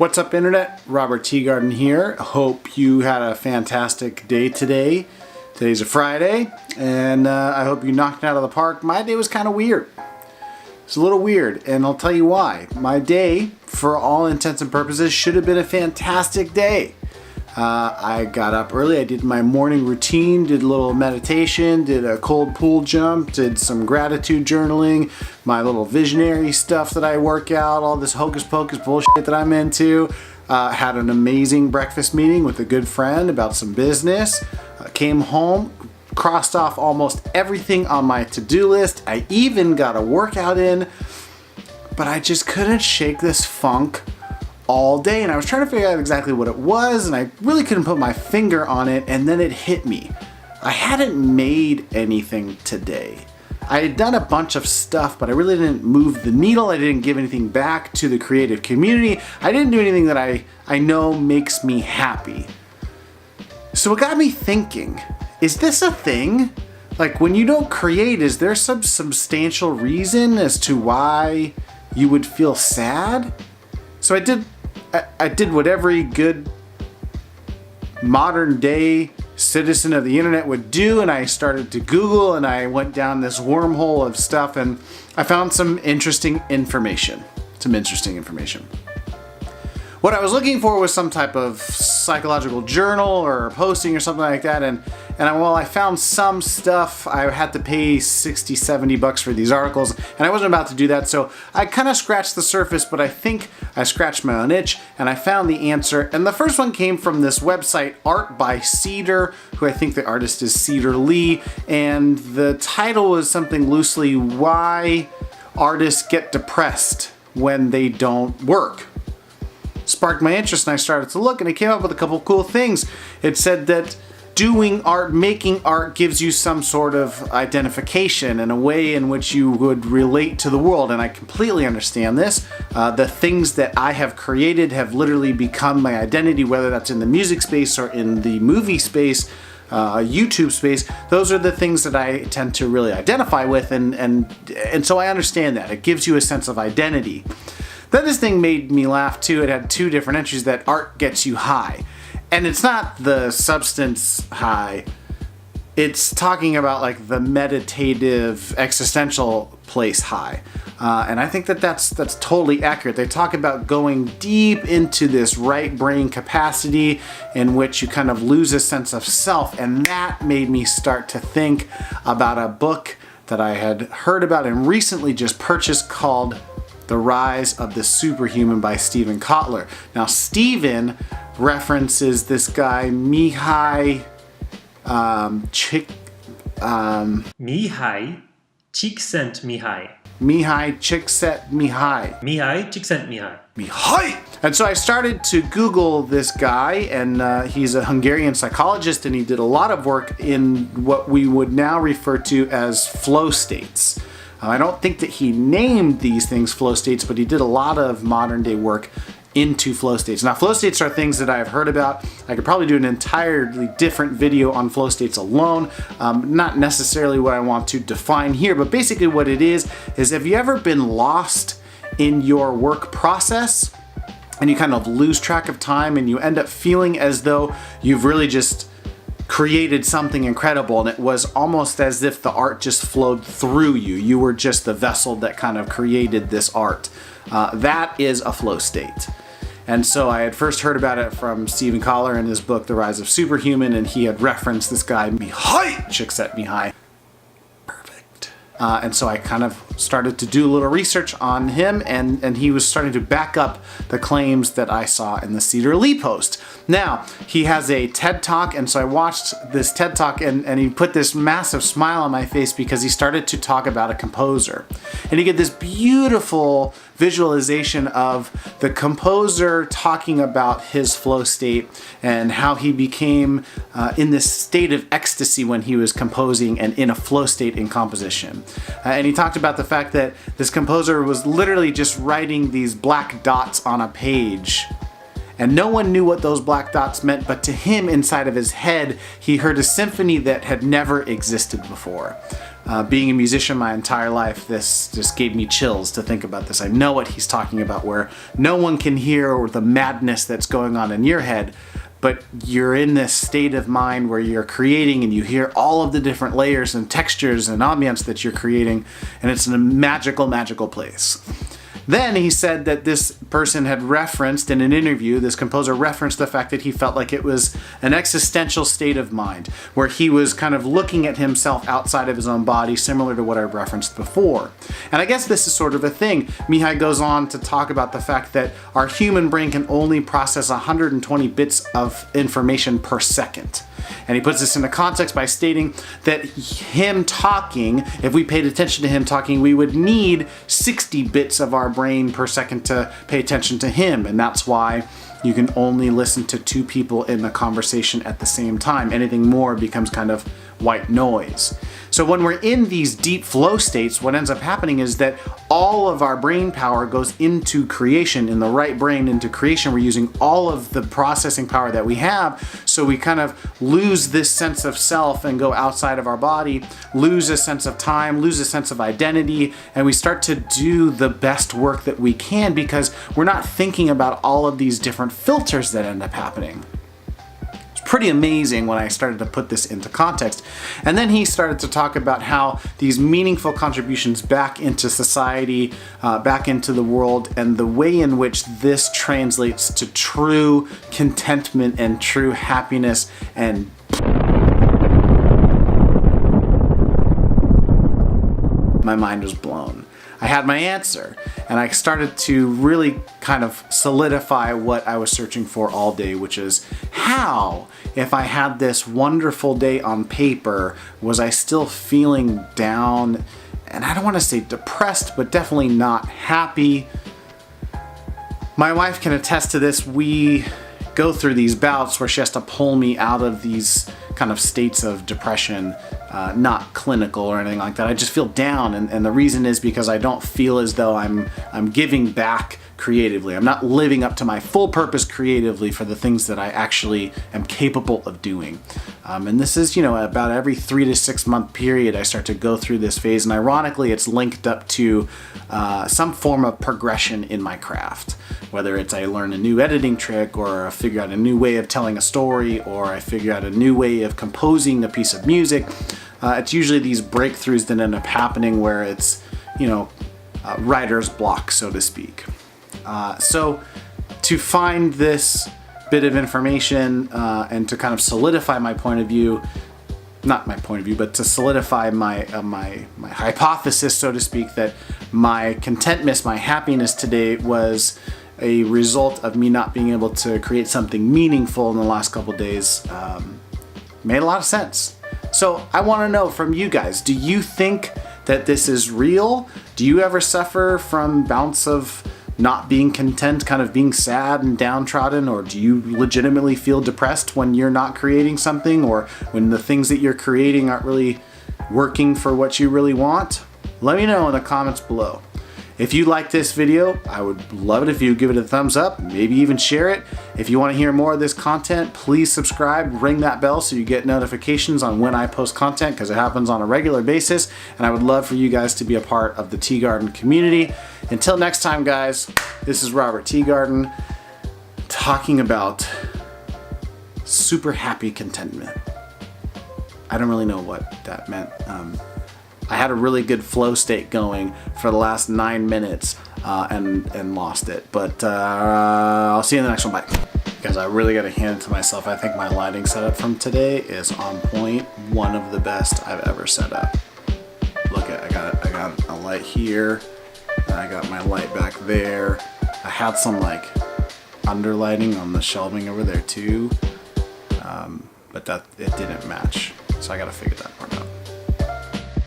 What's up, Internet? Robert Teagarden here. Hope you had a fantastic day today. Today's a Friday, and I hope you knocked it out of the park. My day was kind of weird. It's a little weird, and I'll tell you why. My day, for all intents and purposes, should have been a fantastic day. I got up early, I did my morning routine, did a little meditation, did a cold pool jump, did some gratitude journaling, my little visionary stuff that I work out, all this hocus pocus bullshit that I'm into. Had an amazing breakfast meeting with a good friend about some business. Came home, crossed off almost everything on my to-do list. I even got a workout in, but I just couldn't shake this funk all day, and I was trying to figure out exactly what it was, and I really couldn't put my finger on it, and then it hit me. I hadn't made anything today. I had done a bunch of stuff, but I really didn't move the needle. I didn't give anything back to the creative community. I didn't do anything that I know makes me happy. So it got me thinking, is this a thing? Like, when you don't create, is there some substantial reason as to why you would feel sad? So I did what every good modern day citizen of the internet would do, and I started to Google, and I went down this wormhole of stuff, and I found some interesting information. What I was looking for was some type of psychological journal or posting or something like that, and while I found some stuff, I had to pay $60-70 for these articles, and I wasn't about to do that, so I kind of scratched the surface, but I think I scratched my own itch, and I found the answer. And the first one came from this website, Art by Cedar, who I think the artist is Cedar Lee, and the title was something loosely, Why Artists Get Depressed When They Don't Work. Sparked my interest, and I started to look, and it came up with a couple cool things. It said that doing art, making art, gives you some sort of identification and a way in which you would relate to the world, and I completely understand this. The things that I have created have literally become my identity, whether that's in the music space or in the movie space, YouTube space. Those are the things that I tend to really identify with, and so I understand that. It gives you a sense of identity. Then this thing made me laugh too. It had two different entries that art gets you high. And it's not the substance high. It's talking about like the meditative, existential place high. And I think that that's totally accurate. They talk about going deep into this right brain capacity in which you kind of lose a sense of self. And that made me start to think about a book that I had heard about and recently just purchased called The Rise of the Superhuman by Kotler. Now, Stephen references this guy, Mihaly Csikszentmihalyi. And so I started to Google this guy, and he's a Hungarian psychologist, and he did a lot of work in what we would now refer to as flow states. I don't think that he named these things flow states, but he did a lot of modern day work into flow states. Now, flow states are things that I've heard about. I could probably do an entirely different video on flow states alone. Not necessarily what I want to define here, but basically what it is have you ever been lost in your work process and you kind of lose track of time and you end up feeling as though you've really just created something incredible, and it was almost as if the art just flowed through you. You were just the vessel that kind of created this art. That is a flow state. And so I had first heard about it from Stephen Kotler in his book, The Rise of Superhuman, and he had referenced this guy, Mihaly Csikszentmihalyi. Perfect. And so I kind of started to do a little research on him, and he was starting to back up the claims that I saw in the Cedar Lee post. Now, he has a TED Talk, and so I watched this TED Talk, and he put this massive smile on my face because he started to talk about a composer. And you get this beautiful visualization of the composer talking about his flow state and how he became in this state of ecstasy when he was composing and in a flow state in composition. And he talked about the fact that this composer was literally just writing these black dots on a page, And no one knew what those black dots meant, but to him, inside of his head, he heard a symphony that had never existed before. Being a musician my entire life, this just gave me chills to think about this. I know what he's talking about, where no one can hear the madness that's going on in your head, but you're in this state of mind where you're creating and you hear all of the different layers and textures and ambience that you're creating, and it's in a magical, magical place. Then he said that this person had referenced in an interview, this composer referenced the fact that he felt like it was an existential state of mind, where he was kind of looking at himself outside of his own body, similar to what I referenced before. And I guess this is sort of a thing. Mihaly goes on to talk about the fact that our human brain can only process 120 bits of information per second. And he puts this into context by stating that him talking, if we paid attention to him talking, we would need 60 bits of our brain per second to pay attention to him. And that's why you can only listen to two people in the conversation at the same time. Anything more becomes kind of white noise. So when we're in these deep flow states, what ends up happening is that all of our brain power goes into creation, in the right brain into creation. We're using all of the processing power that we have, so we kind of lose this sense of self and go outside of our body, lose a sense of time, lose a sense of identity, and we start to do the best work that we can because we're not thinking about all of these different filters that end up happening. Pretty amazing when I started to put this into context. And then he started to talk about how these meaningful contributions back into society, back into the world, and the way in which this translates to true contentment and true happiness. And my mind was blown. I had my answer, and I started to really kind of solidify what I was searching for all day, which is how, if I had this wonderful day on paper, was I still feeling down, and I don't want to say depressed, but definitely not happy. My wife can attest to this. We go through these bouts where she has to pull me out of these kind of states of depression, not clinical or anything like that. I just feel down, and the reason is because I don't feel as though I'm giving back creatively. I'm not living up to my full purpose creatively for the things that I actually am capable of doing. And this is, about every 3 to 6 month period I start to go through this phase, and ironically it's linked up to some form of progression in my craft. Whether it's I learn a new editing trick, or I figure out a new way of telling a story, or I figure out a new way of composing a piece of music. It's usually these breakthroughs that end up happening where it's, writer's block, so to speak. So to find this bit of information and to kind of solidify my point of view, not my point of view, but to solidify my hypothesis, so to speak, that my contentness, my happiness today was a result of me not being able to create something meaningful in the last couple days, made a lot of sense. So I want to know from you guys, do you think that this is real? Do you ever suffer from bouts of not being content, kind of being sad and downtrodden, or do you legitimately feel depressed when you're not creating something, or when the things that you're creating aren't really working for what you really want? Let me know in the comments below. If you like this video, I would love it if you give it a thumbs up, maybe even share it. If you want to hear more of this content, please subscribe, ring that bell so you get notifications on when I post content, because it happens on a regular basis, and I would love for you guys to be a part of the Tea Garden community. Until next time, guys, this is Robert Tea Garden talking about super happy contentment. I don't really know what that meant. I had a really good flow state going for the last 9 minutes and lost it. But I'll see you in the next one. Bye. Guys, I really got to hand it to myself. I think my lighting setup from today is on point. One of the best I've ever set up. Look at, I got a light here, and I got my light back there. I had some like underlighting on the shelving over there too, but it didn't match. So I got to figure that out.